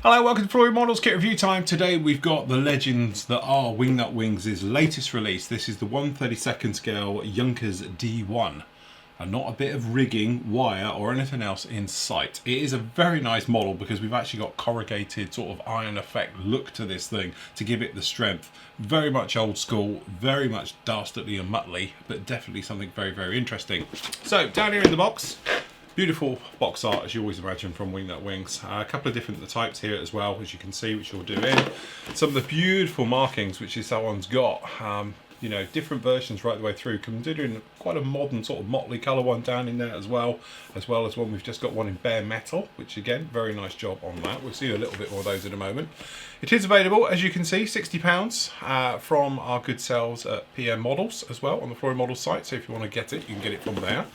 Hello, welcome to Flory Models Kit Review Time. Today we've got the legends that are Wingnut Wings' latest release. This is the 1/32 scale Junkers D.1. And not a bit of rigging, wire or anything else in sight. It is a very nice model because we've actually got corrugated sort of iron effect look to this thing to give it the strength. Very much old school, very much dastardly and muttly, but definitely something very, very interesting. So down here in the box, beautiful box art, as you always imagine, from Wingnut Wings. A couple of different types here as well, as you can see, which you'll do in. Some of the beautiful markings, which this one's got. You know, different versions right the way through, considering quite a modern sort of motley colour one down in there as well as one. We've just got one in bare metal, which again, very nice job on that. We'll see a little bit more of those in a moment. It is available, as you can see, £60 from our good sales at PM Models as well on the Flory Models site. So if you want to get it, you can get it from there.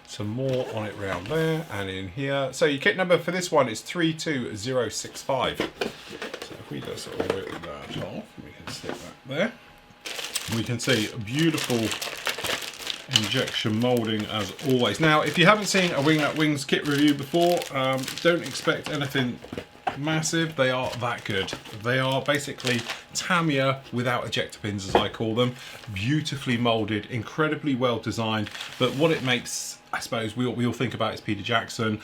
Some more on it round there and in here. So your kit number for this one is 32065. So if we just sort of work that off, we can stick that there. We can see a beautiful injection moulding as always. Now, if you haven't seen a Wingnut Wings kit review before, don't expect anything massive. They are that good. They are basically Tamiya without ejector pins, as I call them. Beautifully moulded, incredibly well designed. But what it makes, I suppose, we all think about is Peter Jackson.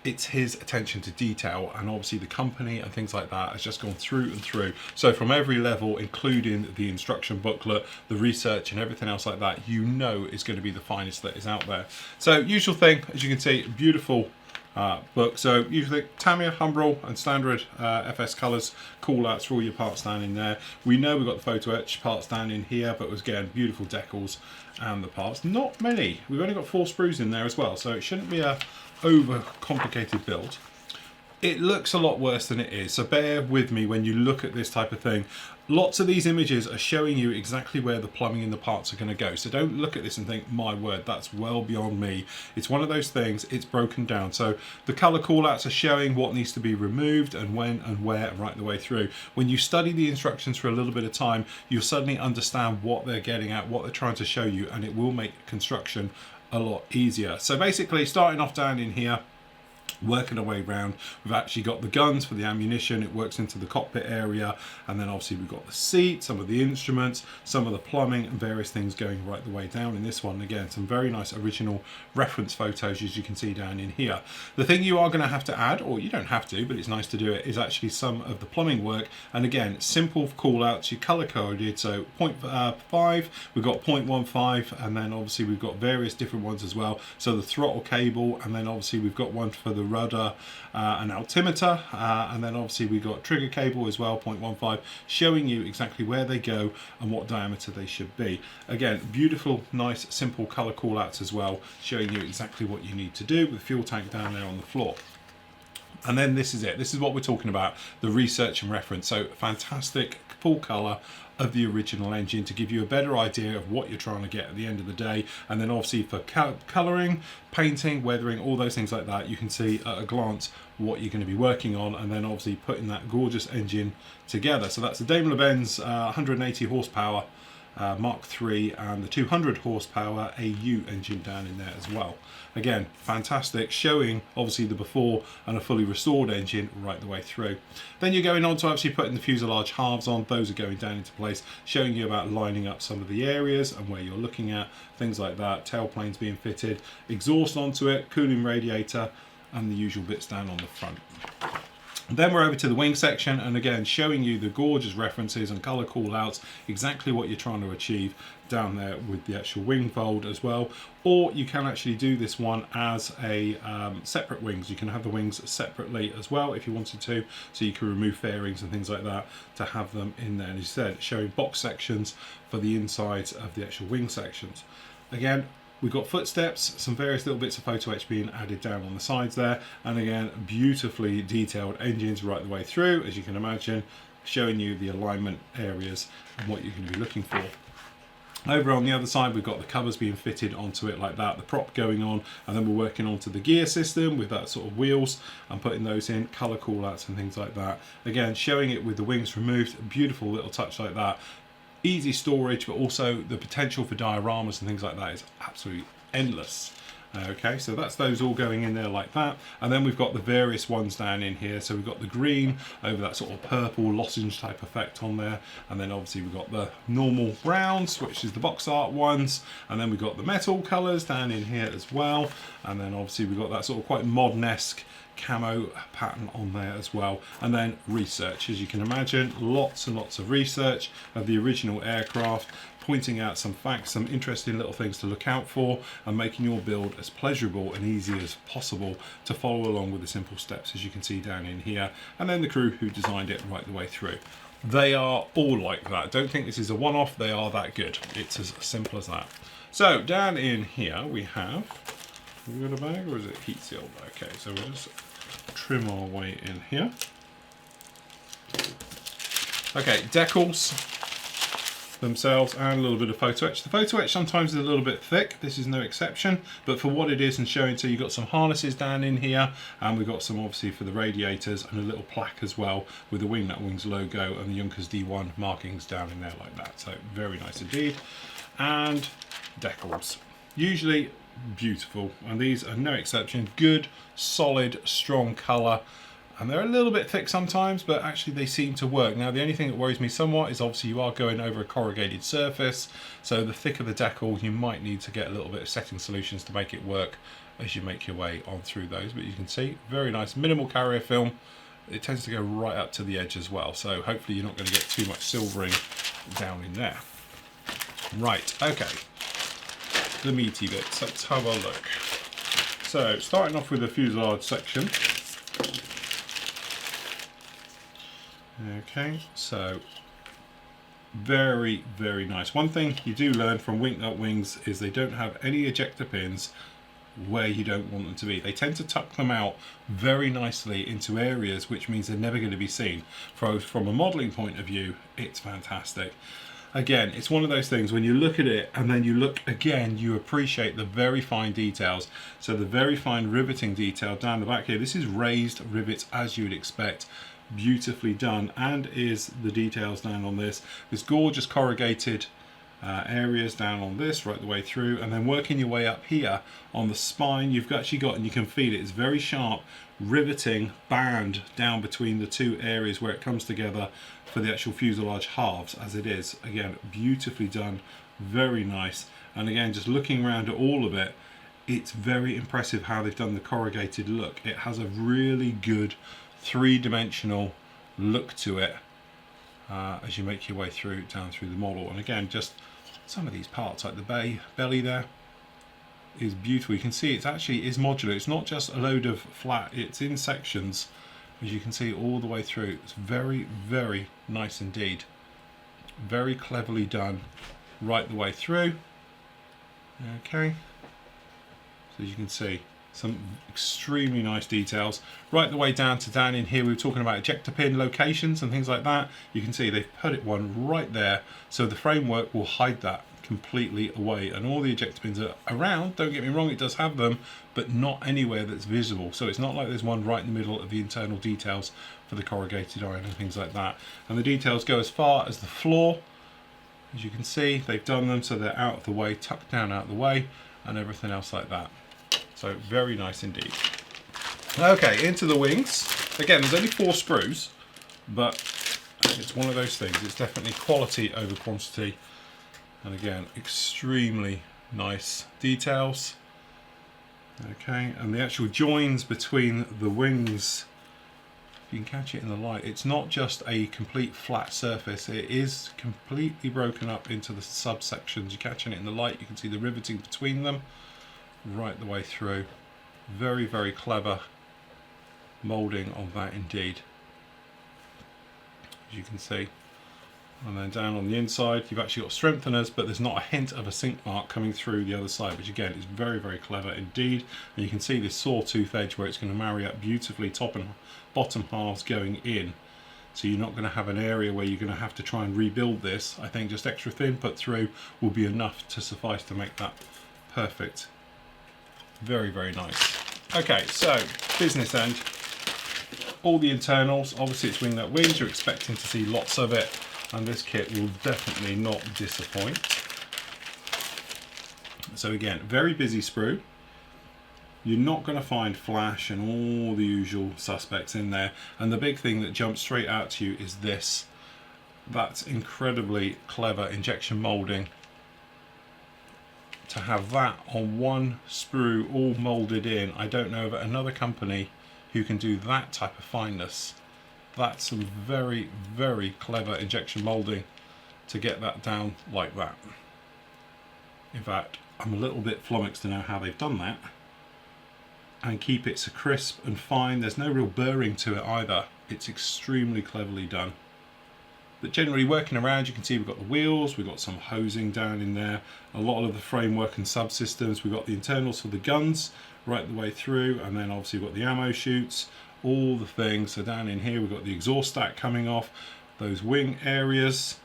It's his attention to detail, and obviously the company and things like that has just gone through and through. So from every level, including the instruction booklet, the research and everything else like that, you know is going to be the finest that is out there. So usual thing, as you can see, beautiful book. So usually Tamiya, Humbrol and standard FS colours, call outs for all your parts down in there. We know we've got the photo etch parts down in here, but again, beautiful decals and the parts. Not many. We've only got 4 sprues in there as well, so it shouldn't be a over complicated build. It looks a lot worse than it is, so bear with me when you look at this type of thing. Lots of these images are showing you exactly where the plumbing and the parts are going to go, so don't look at this and think, my word, that's well beyond me. It's one of those things, it's broken down. So the colour callouts are showing what needs to be removed and when and where and right the way through. When you study the instructions for a little bit of time, you'll suddenly understand what they're getting at, what they're trying to show you, and it will make construction a lot easier. So basically, starting off down in here, working our way around, we've actually got the guns for the ammunition. It works into the cockpit area, and then obviously we've got the seat, some of the instruments, some of the plumbing and various things going right the way down in this one. Again, some very nice original reference photos, as you can see down in here. The thing you are going to have to add, or you don't have to, but it's nice to do it, is actually some of the plumbing work. And again, simple call outs, you color coded. So 0.5, we've got 0.15, and then obviously we've got various different ones as well. So the throttle cable, and then obviously we've got one for the rudder and altimeter, and then obviously we've got trigger cable as well, 0.15, showing you exactly where they go and what diameter they should be. Again, beautiful, nice, simple color call outs as well, showing you exactly what you need to do with the fuel tank down there on the floor. And then this is it. This is what we're talking about, the research and reference. So fantastic full color of the original engine to give you a better idea of what you're trying to get at the end of the day. And then obviously for coloring, painting, weathering, all those things like that, you can see at a glance what you're going to be working on, and then obviously putting that gorgeous engine together. So that's the Daimler-Benz 180 horsepower Mark III and the 200 horsepower AU engine down in there as well. Again, fantastic, showing obviously the before and a fully restored engine right the way through. Then you're going on to actually putting the fuselage halves on. Those are going down into place, showing you about lining up some of the areas and where you're looking at, things like that. Tailplanes being fitted, exhaust onto it, cooling radiator, and the usual bits down on the front. Then we're over to the wing section, and again showing you the gorgeous references and color call outs, exactly what you're trying to achieve down there with the actual wing fold as well. Or you can actually do this one as a separate wings. You can have the wings separately as well if you wanted to, so you can remove fairings and things like that to have them in there. And as you said, showing box sections for the insides of the actual wing sections. Again, we've got footsteps, some various little bits of photo etch being added down on the sides there, and again, beautifully detailed engines right the way through, as you can imagine, showing you the alignment areas and what you're going to be looking for. Over on the other side, we've got the covers being fitted onto it like that, the prop going on, and then we're working onto the gear system with that sort of wheels and putting those in, color call outs and things like that. Again, showing it with the wings removed, a beautiful little touch like that. Easy storage, but also the potential for dioramas and things like that is absolutely endless. Okay, so that's those all going in there like that. And then we've got the various ones down in here. So we've got the green over that sort of purple lozenge type effect on there. And then obviously we've got the normal browns, which is the box art ones. And then we've got the metal colours down in here as well. And then obviously we've got that sort of quite modern-esque camo pattern on there as well. And then research, as you can imagine, lots and lots of research of the original aircraft, pointing out some facts, some interesting little things to look out for, and making your build as pleasurable and easy as possible to follow along with the simple steps, as you can see down in here. And then the crew who designed it right the way through. They are all like that. Don't think this is a one-off, they are that good. It's as simple as that. So down in here we have, have we got a bag or is it heat sealed? Okay, so we'll just trim our way in here. Okay, decals themselves and a little bit of photo etch. The photo etch sometimes is a little bit thick, this is no exception, but for what it is and showing, so you've got some harnesses down in here, and we've got some obviously for the radiators and a little plaque as well with the Wing Nut Wings logo and the Junkers D.1 markings down in there like that. So very nice indeed. And decals, usually beautiful, and these are no exception. Good, solid, strong colour. And they're a little bit thick sometimes, but actually they seem to work. Now, the only thing that worries me somewhat is obviously you are going over a corrugated surface, so the thicker the decal, you might need to get a little bit of setting solutions to make it work as you make your way on through those. But you can see, very nice, minimal carrier film. It tends to go right up to the edge as well, so hopefully you're not going to get too much silvering down in there. Right, okay. The meaty bits, let's have a look. So, starting off with the fuselage section. Okay, so very, very nice. One thing you do learn from Wing Nut Wings is they don't have any ejector pins where you don't want them to be. They tend to tuck them out very nicely into areas, which means they're never going to be seen. From a modelling point of view, it's fantastic. Again, it's one of those things when you look at it and then you look again, you appreciate the very fine details. So the very fine riveting detail down the back here, this is raised rivets as you would expect. Beautifully done, and is the details down on this gorgeous corrugated areas down on this right the way through, and then working your way up here on the spine, you've actually got, and you can feel it, it's very sharp riveting band down between the two areas where it comes together for the actual fuselage halves as it is. Again, beautifully done, very nice. And again, just looking around at all of it, it's very impressive how they've done the corrugated look. It has a really good three-dimensional look to it as you make your way through down through the model. And again, just some of these parts like the belly there is beautiful. You can see it actually is modular. It's not just a load of flat, it's in sections, as you can see all the way through. It's very, very nice indeed. Very cleverly done right the way through. Okay, so as you can see, some extremely nice details right the way down to down in here. We were talking about ejector pin locations and things like that. You can see they've put one right there, so the framework will hide that completely away, and all the ejector pins are around. Don't get me wrong, it does have them, but not anywhere that's visible. So it's not like there's one right in the middle of the internal details for the corrugated iron and things like that. And the details go as far as the floor. As you can see, they've done them so they're out of the way, tucked down out of the way, and everything else like that. So very nice indeed. Okay, into the wings. Again, there's only 4 screws, but it's one of those things. It's definitely quality over quantity. And again, extremely nice details. Okay, and the actual joins between the wings, if you can catch it in the light, it's not just a complete flat surface. It is completely broken up into the subsections. You're catching it in the light. You can see the riveting between them right the way through. Very, very clever moulding on that indeed, as you can see. And then down on the inside you've actually got strengtheners, but there's not a hint of a sink mark coming through the other side, which again is very, very clever indeed. And you can see this sawtooth edge where it's going to marry up beautifully, top and bottom halves going in. So you're not going to have an area where you're going to have to try and rebuild this. I think just extra thin put through will be enough to suffice to make that perfect. Very, very nice. Okay, so business end, all the internals, obviously it's Wing Nut Wings, you're expecting to see lots of it, and this kit will definitely not disappoint. So again, very busy sprue, You're not going to find flash and all the usual suspects in there. And the big thing that jumps straight out to you is this. That's incredibly clever injection molding. To have that on one sprue all molded in, I don't know of another company who can do that type of fineness. That's some very, very clever injection molding to get that down like that. In fact, I'm a little bit flummoxed to know how they've done that and keep it so crisp and fine. There's no real burring to it either. It's extremely cleverly done. But generally working around, you can see we've got the wheels, we've got some hosing down in there, a lot of the framework and subsystems. We've got the internals for the guns right the way through, and then obviously we've got the ammo chutes, all the things. So down in here we've got the exhaust stack coming off, those wing areas.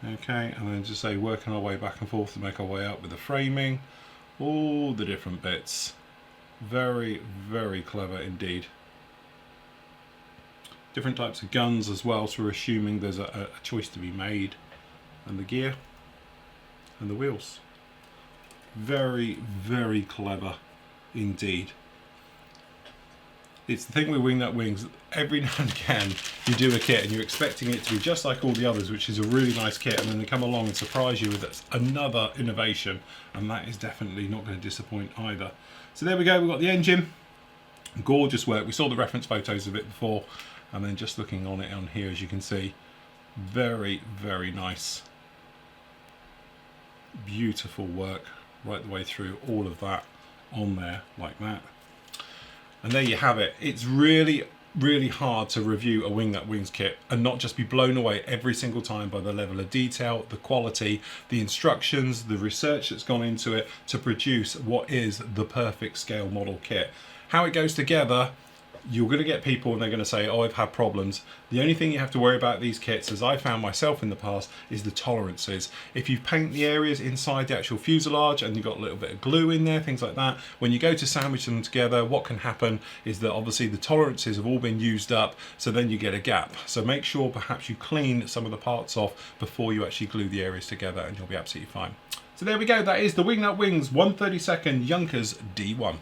Okay, and then just say working our way back and forth to make our way up with the framing, all the different bits. Very, very clever indeed. Different types of guns as well, so we're assuming there's a choice to be made. And the gear and the wheels. Very, very clever indeed. It's the thing with Wing Nut Wings, every now and again you do a kit and you're expecting it to be just like all the others, which is a really nice kit, and then they come along and surprise you with another innovation, and that is definitely not going to disappoint either. So there we go, we've got the engine. Gorgeous work. We saw the reference photos of it before, and then just looking on it on here, as you can see, very, very nice. Beautiful work right the way through, all of that on there like that. And there you have it. It's really, really hard to review a Wing Nut Wings kit and not just be blown away every single time by the level of detail, the quality, the instructions, the research that's gone into it to produce what is the perfect scale model kit. How it goes together, you're going to get people and they're going to say, oh, I've had problems. The only thing you have to worry about these kits, as I found myself in the past, is the tolerances. If you paint the areas inside the actual fuselage and you've got a little bit of glue in there, things like that, when you go to sandwich them together, what can happen is that obviously the tolerances have all been used up, so then you get a gap. So make sure perhaps you clean some of the parts off before you actually glue the areas together, and you'll be absolutely fine. So there we go, that is the Wing Nut Wings 1/32 Junkers D.1.